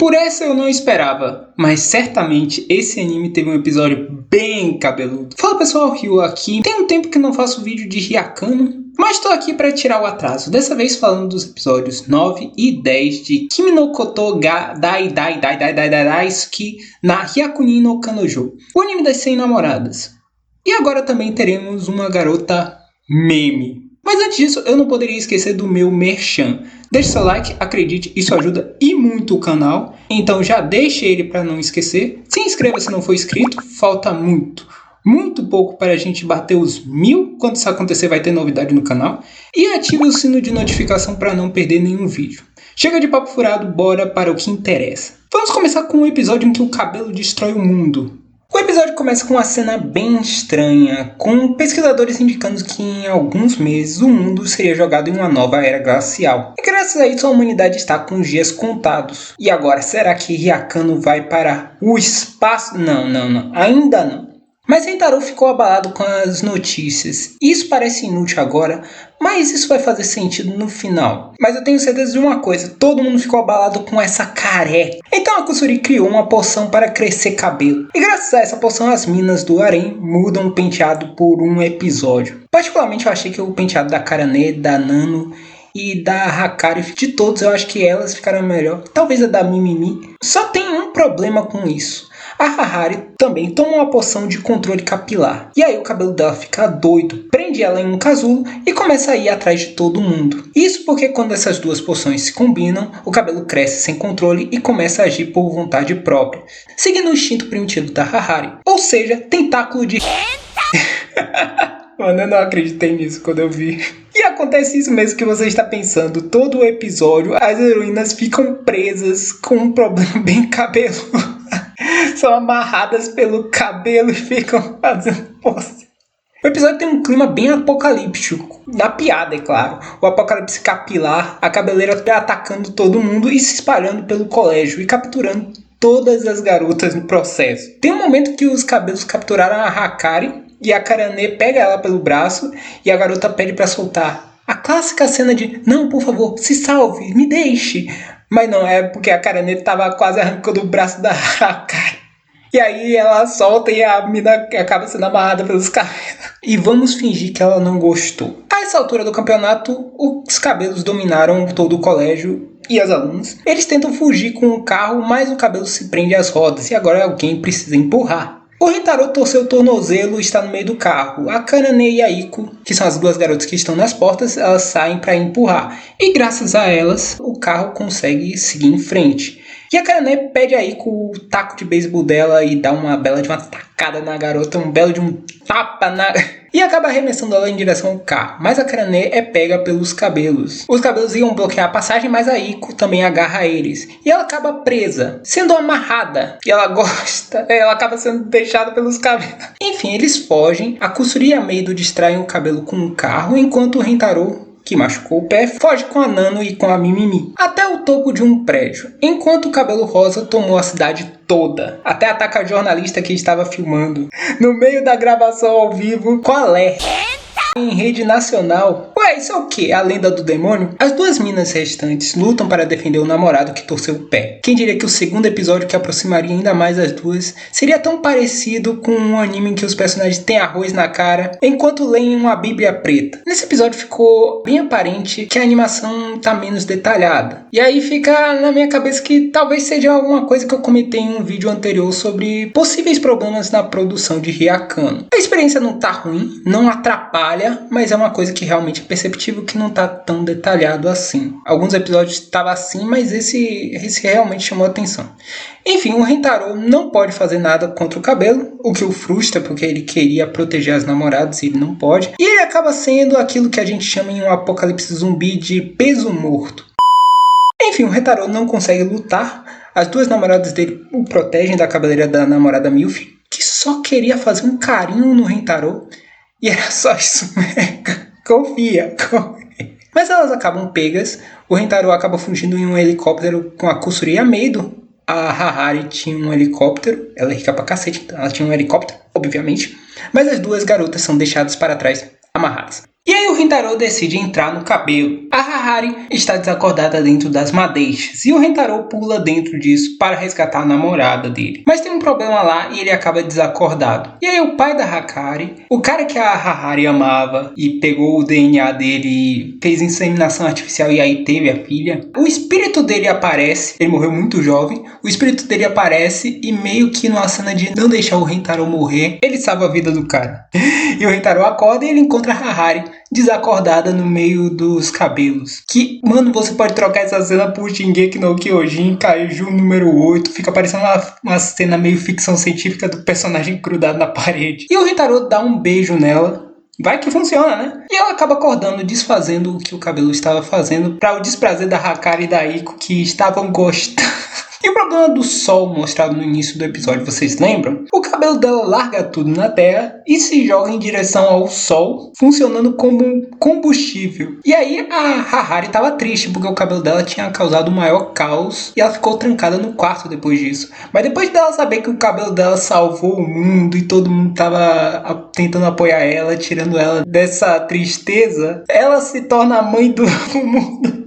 Por essa eu não esperava, mas certamente esse anime teve um episódio bem cabeludo. Fala pessoal, Ryu aqui. Tem um tempo que não faço vídeo de Hyakano, mas estou aqui para tirar o atraso. Dessa vez falando dos episódios 9 e 10 de Kimi no Koto ga Daisuki na Hyakuni no Kanojo, o anime das 100 namoradas. E agora também teremos uma garota meme. Mas antes disso, eu não poderia esquecer do meu merchan. Deixe seu like, acredite, isso ajuda e muito o canal. Então já deixe ele para não esquecer. Se inscreva se não for inscrito, falta muito pouco para a gente bater os 1000. Quando isso acontecer vai ter novidade no canal. E ative o sino de notificação para não perder nenhum vídeo. Chega de papo furado, bora para o que interessa. Vamos começar com um episódio em que o cabelo destrói o mundo. O episódio começa com uma cena bem estranha, com pesquisadores indicando que em alguns meses o mundo seria jogado em uma nova era glacial. E graças a isso a humanidade está com os dias contados. E agora, será que Hyakano vai para o espaço? Não, ainda não. Mas Rentaro ficou abalado com as notícias. Isso parece inútil agora, mas isso vai fazer sentido no final. Mas eu tenho certeza de uma coisa, todo mundo ficou abalado com essa careca. Então a Kusuri criou uma poção para crescer cabelo. E graças a essa poção as minas do harém mudam o penteado por um episódio. Particularmente eu achei que o penteado da Karane, da Nano e da Hakari, de todos eu acho que elas ficaram melhor. Talvez a da Mimimi. Só tem um problema com isso. A Hahari também toma uma poção de controle capilar. E aí o cabelo dela fica doido, prende ela em um casulo e começa a ir atrás de todo mundo. Isso porque quando essas duas poções se combinam, o cabelo cresce sem controle e começa a agir por vontade própria, seguindo o instinto primitivo da Hahari. Ou seja, tentáculo de... Mano, eu não acreditei nisso quando eu vi. E acontece isso mesmo que você está pensando. Todo o episódio, as heroínas ficam presas com um problema bem cabeludo. São amarradas pelo cabelo e ficam fazendo pose. O episódio tem um clima bem apocalíptico. Na piada, é claro. O apocalipse capilar, a cabeleira atacando todo mundo e se espalhando pelo colégio e capturando todas as garotas no processo. Tem um momento que os cabelos capturaram a Hakari e a Karane pega ela pelo braço e a garota pede para soltar. A clássica cena de, não, por favor, se salve, me deixe. Mas não, é porque a Karane estava quase arrancando o braço da Hakari. E aí ela solta e a mina acaba sendo amarrada pelos cabelos. E vamos fingir que ela não gostou. A essa altura do campeonato, os cabelos dominaram todo o colégio e as alunas. Eles tentam fugir com o carro, mas o cabelo se prende às rodas e agora alguém precisa empurrar. O Rentaro torceu o tornozelo e está no meio do carro. A Karane e a Iko, que são as duas garotas que estão nas portas, elas saem para empurrar. E graças a elas, o carro consegue seguir em frente. E a Karane pede a Iko o taco de beisebol dela e dá uma bela de uma tacada na garota, um belo de um tapa na... E acaba arremessando ela em direção ao carro. Mas a Karane é pega pelos cabelos. Os cabelos iam bloquear a passagem, mas a Iko também agarra eles. E ela acaba presa, sendo amarrada. E ela gosta, ela acaba sendo deixada pelos cabelos. Enfim, eles fogem. A Kusuri e a Meido distraem o cabelo com o carro, enquanto o Rentaro, que machucou o pé, foge com a Nano e com a Mimimi até o topo de um prédio, enquanto o cabelo rosa tomou a cidade toda, até ataca a jornalista que estava filmando no meio da gravação ao vivo. Qual é? Em rede nacional. Ué, isso é o que? A lenda do demônio? As duas minas restantes lutam para defender o namorado que torceu o pé. Quem diria que o segundo episódio, que aproximaria ainda mais as duas, seria tão parecido com um anime em que os personagens têm arroz na cara enquanto leem uma bíblia preta. Nesse episódio ficou bem aparente que a animação está menos detalhada. E aí fica na minha cabeça que talvez seja alguma coisa que eu comentei em um vídeo anterior sobre possíveis problemas na produção de Hyakano. A experiência não tá ruim, não atrapalha, mas é uma coisa que realmente é perceptível que não está tão detalhado assim. Alguns episódios estavam assim, mas esse realmente chamou a atenção. Enfim, o Rentaro não pode fazer nada contra o cabelo, o que o frustra porque ele queria proteger as namoradas e ele não pode. E ele acaba sendo aquilo que a gente chama em um apocalipse zumbi de peso morto. Enfim, o Rentaro não consegue lutar. As duas namoradas dele o protegem da cabeleira da namorada Milf, que só queria fazer um carinho no Rentaro. E era só isso, confia. Mas elas acabam pegas, o Rentaro acaba fugindo em um helicóptero com a Kusuri e a Meido. A Hahari tinha um helicóptero, ela é rica pra cacete, ela tinha um helicóptero, obviamente. Mas as duas garotas são deixadas para trás, amarradas. E aí o Rintaro decide entrar no cabelo. A Hahari está desacordada dentro das madeixas e o Rintaro pula dentro disso para resgatar a namorada dele. Mas tem um problema lá e ele acaba desacordado. E aí o pai da Hahari, o cara que a Hahari amava e pegou o DNA dele e fez inseminação artificial e aí teve a filha, o espírito dele aparece, ele morreu muito jovem, o espírito dele aparece e meio que numa cena de não deixar o Rintaro morrer, ele salva a vida do cara. E o Rintaro acorda e ele encontra a Hahari desacordada no meio dos cabelos. Que, mano, você pode trocar essa cena por Shingeki no Kyojin, Kaiju número 8. Fica parecendo uma cena meio ficção científica do personagem grudado na parede. E o Rintaro dá um beijo nela. Vai que funciona, né? E ela acaba acordando, desfazendo o que o cabelo estava fazendo para o desprazer da Hakari e da Iko, que estavam gostando. E o problema do sol mostrado no início do episódio, vocês lembram? O cabelo dela larga tudo na terra e se joga em direção ao sol, funcionando como um combustível. E aí a Hahari estava triste, porque o cabelo dela tinha causado o maior caos e ela ficou trancada no quarto depois disso. Mas depois dela saber que o cabelo dela salvou o mundo e todo mundo estava tentando apoiar ela, tirando ela dessa tristeza, ela se torna a mãe do mundo.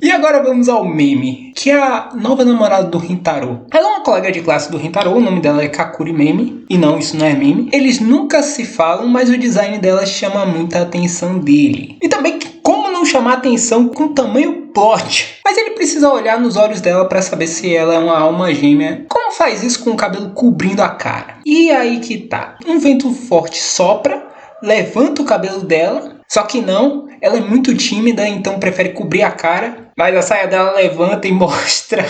E agora vamos ao meme, que é a nova namorada do Rintaro. Ela é uma colega de classe do Rintaro, o nome dela é Kakuri Meme. E não, isso não é meme. Eles nunca se falam, mas o design dela chama muita atenção dele. E também, como não chamar atenção com tamanho plot? Mas ele precisa olhar nos olhos dela para saber se ela é uma alma gêmea. Como faz isso com o cabelo cobrindo a cara? E aí que tá. Um vento forte sopra, levanta o cabelo dela. Só que não, ela é muito tímida, então prefere cobrir a cara. Mas a saia dela levanta e mostra.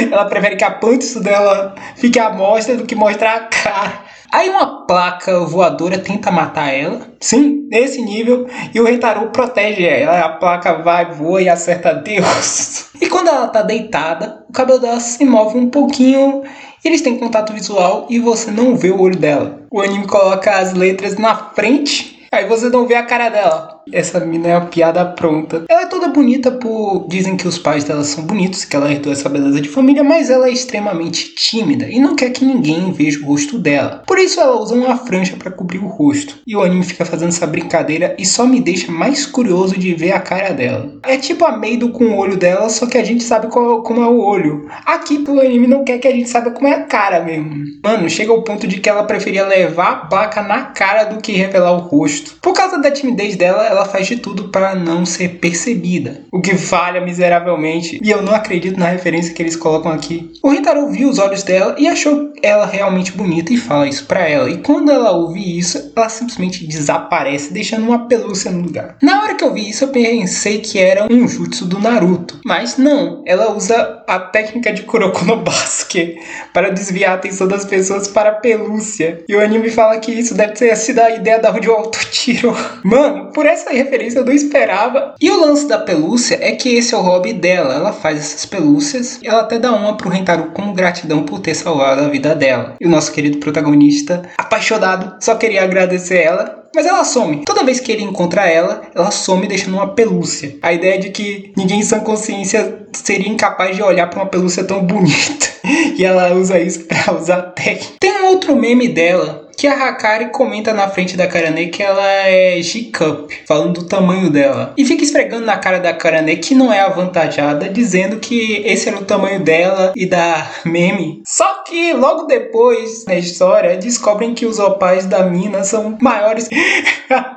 Ela prefere que a pança dela fique à mostra do que mostrar a cara. Aí uma placa voadora tenta matar ela. Sim, nesse nível. E o Rintaro protege ela. A placa vai, voa e acerta Deus. E quando ela tá deitada, o cabelo dela se move um pouquinho. Eles têm contato visual e você não vê o olho dela. O anime coloca as letras na frente. Aí você não vê a cara dela. Essa mina é uma piada pronta. Ela é toda bonita por... Dizem que os pais dela são bonitos, que ela herdou essa beleza de família, mas ela é extremamente tímida e não quer que ninguém veja o rosto dela. Por isso ela usa uma franja para cobrir o rosto. E o anime fica fazendo essa brincadeira e só me deixa mais curioso de ver a cara dela. É tipo a Meido com o olho dela, só que a gente sabe como é o olho. Aqui o anime não quer que a gente saiba como é a cara mesmo. Mano, chega ao ponto de que ela preferia levar a placa na cara do que revelar o rosto. Por causa da timidez dela, ela faz de tudo para não ser percebida, o que falha miseravelmente, e eu não acredito na referência que eles colocam aqui. O Rintaro viu os olhos dela e achou ela realmente bonita e fala isso pra ela, e quando ela ouve isso, ela simplesmente desaparece, deixando uma pelúcia no lugar. Na hora que eu vi isso, eu pensei que era um jutsu do Naruto, mas não, ela usa a técnica de Kuroko no Basuke para desviar a atenção das pessoas para a pelúcia, e o anime fala que isso deve ter sido a ideia da onde o autor tirou. Mano, por essa referência eu não esperava. E o lance da pelúcia é que esse é o hobby dela. Ela faz essas pelúcias e ela até dá uma pro Rintaro como gratidão por ter salvado a vida dela. E o nosso querido protagonista, apaixonado, só queria agradecer ela. Mas ela some. Toda vez que ele encontra ela, ela some deixando uma pelúcia. A ideia é de que ninguém em sã consciência seria incapaz de olhar para uma pelúcia tão bonita. E ela usa isso para usar técnica. Tem um outro meme dela que a Hakari comenta na frente da Karane que ela é G-Cup, falando do tamanho dela. E fica esfregando na cara da Karane, que não é avantajada, dizendo que esse era o tamanho dela e da meme. Só que logo depois, na história, descobrem que os opais da mina são maiores.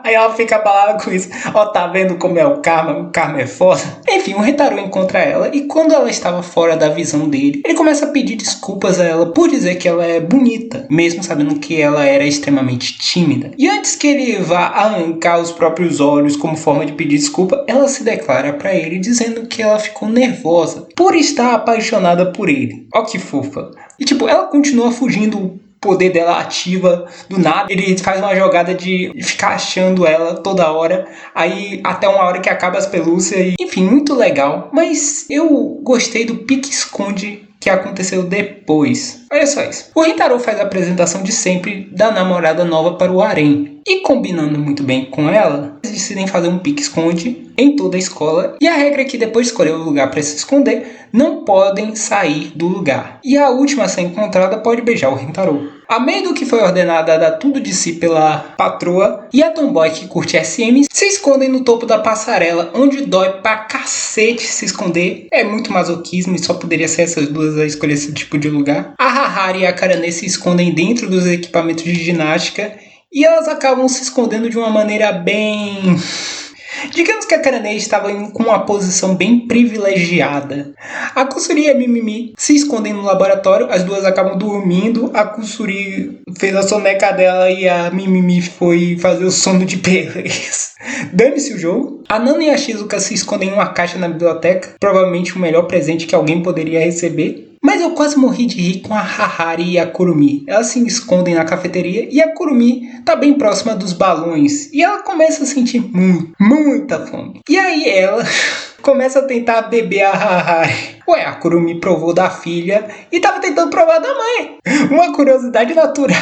Aí ela fica abalada com isso. Ó, tá vendo como é o karma é foda. Enfim, o Rintaro encontra ela e quando ela estava fora da visão dele, ele começa a pedir desculpas a ela por dizer que ela é bonita, mesmo sabendo que ela era extremamente tímida. E antes que ele vá arrancar os próprios olhos como forma de pedir desculpa, ela se declara pra ele dizendo que ela ficou nervosa por estar apaixonada por ele. Ó que fofa. E tipo, ela continua fugindo, o poder dela ativa do nada. Ele faz uma jogada de ficar achando ela toda hora, aí até uma hora que acaba as pelúcias e... Enfim, muito legal. Mas eu gostei do pique-esconde que aconteceu depois. Olha só isso. O Rintaro faz a apresentação de sempre da namorada nova para o harém. E combinando muito bem com ela, eles decidem fazer um pique-esconde em toda a escola. E a regra é que depois de escolher o lugar para se esconder, não podem sair do lugar. E a última a ser encontrada pode beijar o Rentaro. A Mendo, que foi ordenada a dar tudo de si pela patroa, e a Tomboy, que curte SM, se escondem no topo da passarela, onde dói pra cacete se esconder. É muito masoquismo e só poderia ser essas duas a escolher esse tipo de lugar. A Hahari e a Karane se escondem dentro dos equipamentos de ginástica, e elas acabam se escondendo de uma maneira bem... Digamos que a Karane estava com uma posição bem privilegiada. A Kusuri e a Mimimi se escondem no laboratório, as duas acabam dormindo. A Kusuri fez a soneca dela e a Mimimi foi fazer o sono de beleza. Dane-se o jogo. A Nana e a Shizuka se escondem em uma caixa na biblioteca, provavelmente o melhor presente que alguém poderia receber. Mas eu quase morri de rir com a Hahari e a Kurumi. Elas se escondem na cafeteria e a Kurumi tá bem próxima dos balões. E ela começa a sentir muita fome. E aí ela começa a tentar beber a Hahari. Ué, a Kurumi provou da filha e tava tentando provar da mãe. Uma curiosidade natural.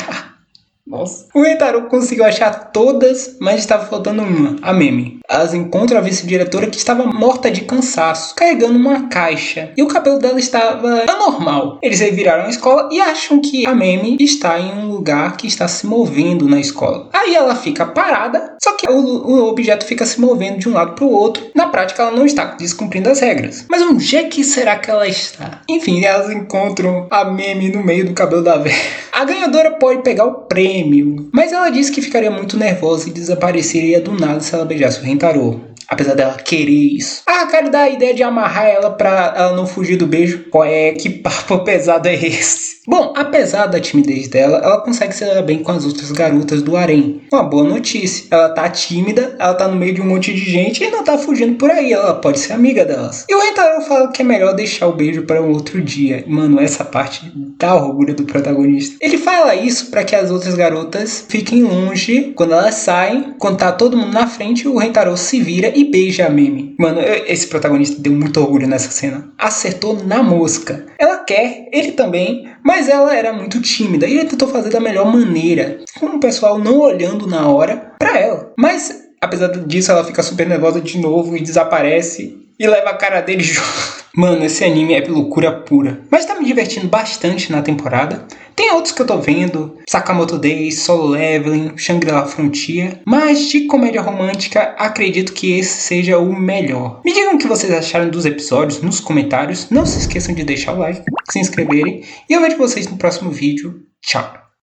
Nossa. O Rentaro conseguiu achar todas, mas estava faltando uma, a Memi. Elas encontram a vice-diretora que estava morta de cansaço, carregando uma caixa. E o cabelo dela estava anormal. Eles reviraram a escola e acham que a Memi está em um lugar que está se movendo na escola. Aí ela fica parada, só que o objeto fica se movendo de um lado para o outro. Na prática, ela não está descumprindo as regras. Mas onde é que será que ela está? Enfim, elas encontram a Memi no meio do cabelo da velha. A ganhadora pode pegar o prêmio, mas ela disse que ficaria muito nervosa e desapareceria do nada se ela beijasse o Rentaro. Apesar dela querer isso. Ah, cara, dá a ideia de amarrar ela pra ela não fugir do beijo. Ué, que papo pesado é esse? Bom, apesar da timidez dela, ela consegue se dar bem com as outras garotas do harém. Uma boa notícia. Ela tá tímida, ela tá no meio de um monte de gente e não tá fugindo por aí. Ela pode ser amiga delas. E o Rentaro fala que é melhor deixar o beijo para um outro dia. Mano, essa parte dá orgulho do protagonista. Ele fala isso para que as outras garotas fiquem longe quando elas saem. Quando tá todo mundo na frente, o Rentaro se vira e beija a Memi. Mano, esse protagonista deu muito orgulho nessa cena. Acertou na mosca. Ela quer, ele também, mas ela era muito tímida. E ele tentou fazer da melhor maneira, com o pessoal não olhando na hora pra ela. Mas, apesar disso, ela fica super nervosa de novo e desaparece. E leva a cara dele junto. Mano, esse anime é loucura pura. Mas tá me divertindo bastante na temporada. Tem outros que eu tô vendo. Sakamoto Days, Solo Leveling, Shangri-La Frontier. Mas de comédia romântica, acredito que esse seja o melhor. Me digam o que vocês acharam dos episódios nos comentários. Não se esqueçam de deixar o like, se inscreverem. E eu vejo vocês no próximo vídeo. Tchau!